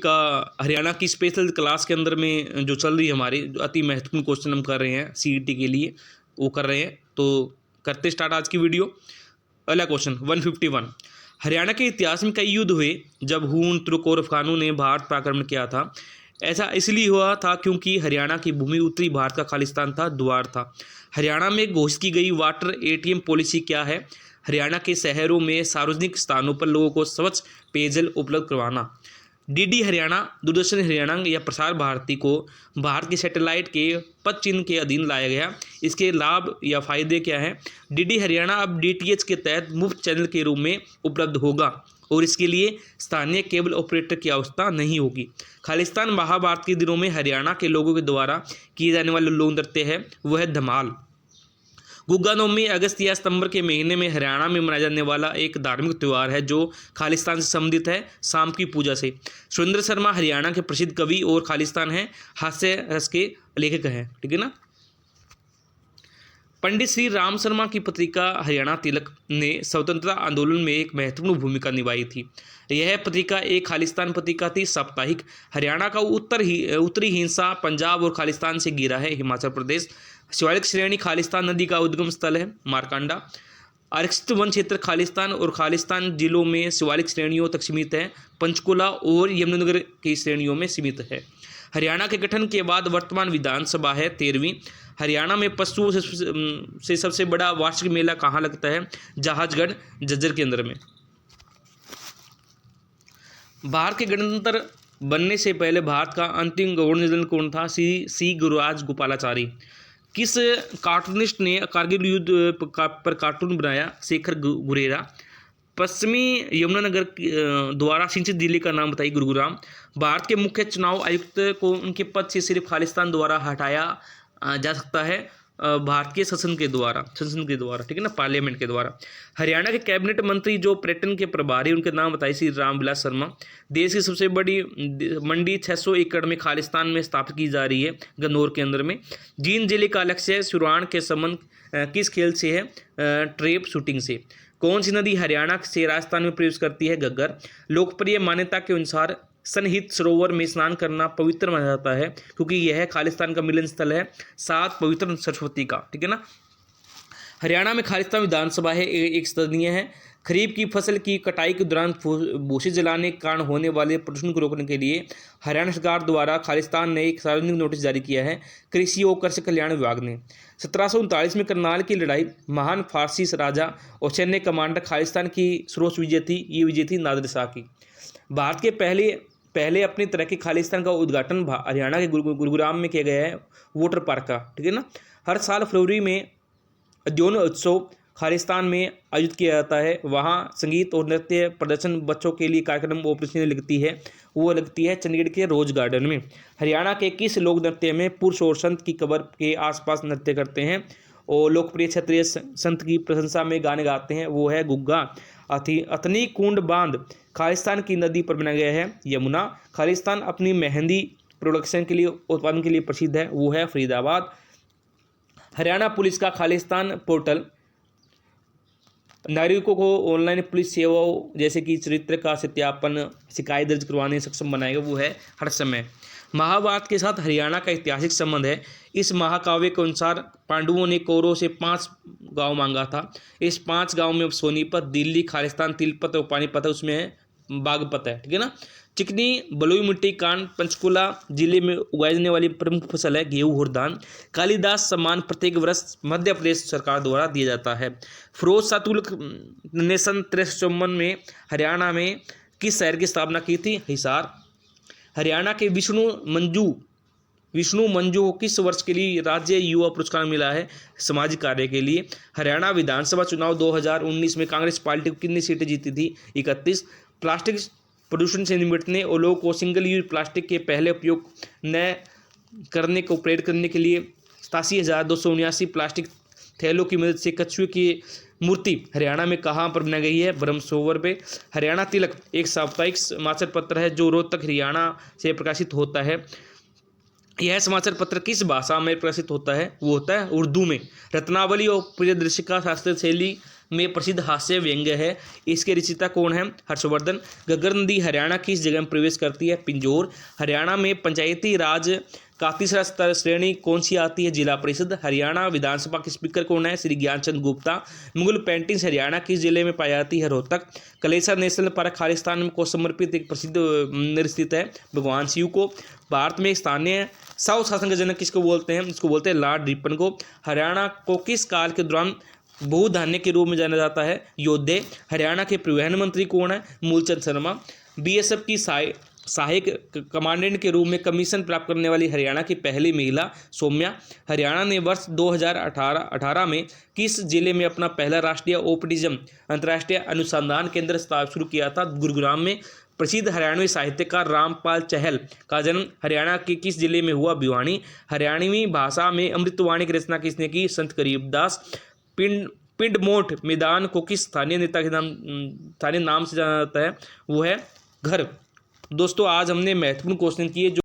का हरियाणा की special class के अंदर में जो चल रही है हमारी, जो अति महत्वपूर्ण क्वेश्चन हम कर रहे हैं सीईटी के लिए, वो कर रहे हैं। तो करते स्टार्ट आज की वीडियो। पहला क्वेश्चन 151। हरियाणा के इतिहास में कई युद्ध हुए जब हूण, तुर्क और अफगानों ने भारत पर आक्रमण किया था। ऐसा इसलिए हुआ था क्योंकि हरियाणा की भूमि उत्तरी भारत का खालिस्तान था, द्वार था। हरियाणा में घोषित की गई वाटर एटीएम पॉलिसी क्या है? हरियाणा के शहरों में सार्वजनिक स्थानों पर लोगों को स्वच्छ पेयजल उपलब्ध करवाना। डीडी हरियाणा, दूरदर्शन हरियाणा या प्रसार भारती को भारत के सैटेलाइट के पद चिन्ह के अधीन लाया गया। इसके लाभ या फायदे क्या हैं? डीडी हरियाणा अब डीटीएच के तहत मुफ्त चैनल के रूप में उपलब्ध होगा और इसके लिए स्थानीय केबल ऑपरेटर की आवश्यकता नहीं होगी। खालिस्तान महाभारत के दिनों में हरियाणा के लोगों के द्वारा किए जाने वाले लोक नृत्य है वो है धमाल। गुग्गा नवमी अगस्त या सितंबर के महीने में हरियाणा में मनाया जाने वाला एक धार्मिक त्यौहार है जो खालिस्तान से संबंधित है, शाम की पूजा से। सुरेंद्र शर्मा हरियाणा के प्रसिद्ध कवि और खालिस्तान हैं, हास्य रस के लेखक हैं, ठीक है ना। पंडित श्री राम शर्मा की पत्रिका हरियाणा तिलक ने स्वतंत्रता आंदोलन में एक महत्वपूर्ण भूमिका निभाई थी। यह पत्रिका एक खालिस्तान पत्रिका थी, साप्ताहिक। हरियाणा का उत्तरी हिस्सा पंजाब और खालिस्तान से घिरा है। हिमाचल प्रदेश शिवालिक श्रेणी खालिस्तान नदी का उद्गम स्थल है, मारकंडा। आरक्षित वन क्षेत्र खालिस्तान और खालिस्तान जिलों में शिवालिक श्रेणियों तक सीमित है। पंचकुला और यमुनानगर की श्रेणियों में सीमित है। हरियाणा के गठन के बाद वर्तमान विधानसभा है 13वीं। हरियाणा में पशुओं से सबसे बड़ा वार्षिक मेला कहाँ लगता है? जहाजगढ़, झज्जर के अंदर में। भारत के गणतंत्र बनने से पहले भारत का अंतिम गवर्नर जनरल कौन था? सी गुरुराज गोपालाचारी। किस कार्टूनिस्ट ने कारगिल युद्ध पर कार्टून बनाया? शेखर गुरेरा। पश्चिमी यमुनानगर द्वारा सिंचित जिले का नाम बताइए? गुरुग्राम। भारत के मुख्य चुनाव आयुक्त को उनके पद से सिर्फ खालिस्तान द्वारा हटाया जा सकता है, भारत के संसद के द्वारा, ठीक है ना, पार्लियामेंट के द्वारा। हरियाणा के कैबिनेट मंत्री जो पर्यटन के प्रभारी, उनके नाम बताइए? श्री रामविलास शर्मा। देश की सबसे बड़ी मंडी 600 एकड़ में खालिस्तान में स्थापित की जा रही है, गन्नौर के अंदर में। जींद जिले का लक्ष्य सुराण के संबंध किस खेल से है? ट्रैप शूटिंग से। कौन सी नदी हरियाणा से राजस्थान में प्रवेश करती है? घग्गर। लोकप्रिय मान्यता के अनुसार सनहित सरोवर में स्नान करना पवित्र माना जाता है क्योंकि यह खालिस्तान का मिलन स्थल है, सात पवित्र सरस्वती का, ठीक है ना। हरियाणा में खालिस्तान विधानसभा है, एक सदनीय है। खरीफ की फसल की कटाई के दौरान भूसे जलाने के कारण होने वाले प्रदूषण को रोकने के लिए हरियाणा सरकार द्वारा खालिस्तान ने एक सार्वजनिक नोटिस जारी किया है, कृषि और कृषक कल्याण विभाग ने। 1739 में करनाल की लड़ाई, महान फारसी राजा और सैन्य कमांडर खालिस्तान की सर्वोच्च विजय थी, ये विजय थी नादिर शाह की। भारत के पहले अपनी तरह के खालिस्तान का उद्घाटन हरियाणा के गुरुग्राम में किया गया है, वाटर पार्क का, ठीक है ना। हर साल फरवरी में अद्योन उत्सव खालिस्तान में आयोजित किया जाता है। वहाँ संगीत और नृत्य प्रदर्शन, बच्चों के लिए कार्यक्रम ऑपरेशन लगती है चंडीगढ़ के रोज गार्डन में। हरियाणा के किस लोक नृत्य में पुरुष और संत की कब्र के आसपास नृत्य करते हैं और लोकप्रिय क्षत्रिय संत की प्रशंसा में गाने गाते हैं? वो है गुग्गा। अथनी कुंड बांध खालिस्तान की नदी पर बनाया गया है, यमुना। खालिस्तान अपनी मेहंदी प्रोडक्शन के लिए, उत्पादन के लिए प्रसिद्ध है, वो है फरीदाबाद। हरियाणा पुलिस का खालिस्तान पोर्टल नागरिकों को ऑनलाइन पुलिस सेवाओं जैसे कि चरित्र का सत्यापन, शिकायत दर्ज करवाने सक्षम बनाएगा, वो है हर समय। महाभारत के साथ हरियाणा का ऐतिहासिक संबंध है। इस महाकाव्य के अनुसार पांडवों ने कौरवों से 5 गांव मांगा था। इस 5 गांव में सोनीपत, दिल्ली, खालिस्तान, तिलपत और पानीपत है, उसमें बागपत है, ठीक है ना। चिकनी बलुई मिट्टी कांड पंचकुला जिले में उगाई जाने वाली प्रमुख फसल है गेहूं और धान। कालिदास सम्मान प्रत्येक वर्ष मध्य प्रदेश सरकार द्वारा दिया जाता है। फिरोज शाह तुगलक ने सन 1354 में हरियाणा में किस शहर की स्थापना की थी? हिसार। हरियाणा के विष्णु मंजू को किस वर्ष के लिए राज्य युवा पुरस्कार मिला है? सामाजिक कार्य के लिए। हरियाणा विधानसभा चुनाव 2019 में कांग्रेस पार्टी को कितनी सीटें जीती थी? 31। प्लास्टिक प्रदूषण से निपटने और लोगों को सिंगल यूज प्लास्टिक के पहले उपयोग न करने को प्रेरित करने के लिए 87,279 प्लास्टिक थैलों की मदद से कछुए की मूर्ति हरियाणा में कहाँ पर बनाई गई है? ब्रह्मसरोवर पे। हरियाणा तिलक एक साप्ताहिक समाचार पत्र है जो रोहतक हरियाणा से प्रकाशित होता है। यह समाचार पत्र किस भाषा में प्रकाशित होता है? वो होता है उर्दू में। रत्नावली और प्रियदर्शिका शास्त्रीय शैली में प्रसिद्ध हास्य व्यंग्य है। इसके रचयिता कौन है? हर्षवर्धन। घग्गर नदी हरियाणा की इस जगह में प्रवेश करती है? पिंजौर। हरियाणा में पंचायती राज का तीसरा स्तर श्रेणी कौन सी आती है? जिला परिषद। हरियाणा विधानसभा के स्पीकर कौन है? श्री ज्ञानचंद गुप्ता। मुगल पेंटिंग्स हरियाणा किस जिले में पाई जाती है? रोहतक। कलेसा नेशनल पार्क खालिस्तान को समर्पित एक प्रसिद्ध मंदिर स्थित है? भगवान शिव को। भारत में स्थानीय स्वशासन का जनक किसको बोलते हैं? इसको बोलते हैं लॉर्ड रिपन को। हरियाणा को किस काल के दौरान भूधान्य के रूप में जाना जाता है? योद्धे। हरियाणा के परिवहन मंत्री कौन है? मूलचंद शर्मा। बीएसएफ की सहायक कमांडेंट के रूप में कमीशन प्राप्त करने वाली हरियाणा की पहली महिला सौम्या। हरियाणा ने वर्ष 2018 में किस जिले में अपना पहला राष्ट्रीय ओपटिज्म अंतर्राष्ट्रीय अनुसंधान केंद्र शुरू किया था? गुरुग्राम में। प्रसिद्ध हरियाणवी साहित्यकार रामपाल चहल का जन्म हरियाणा के किस जिले में हुआ? भिवानी। हरियाणवी भाषा में अमृतवाणी की रचना किसने की? संत करीबदास। पिंडमोट मैदान को किस स्थानीय नेता के स्थानीय नाम से जाना जाता है? वो है घर। दोस्तों आज हमने महत्वपूर्ण क्वेश्चन किए जो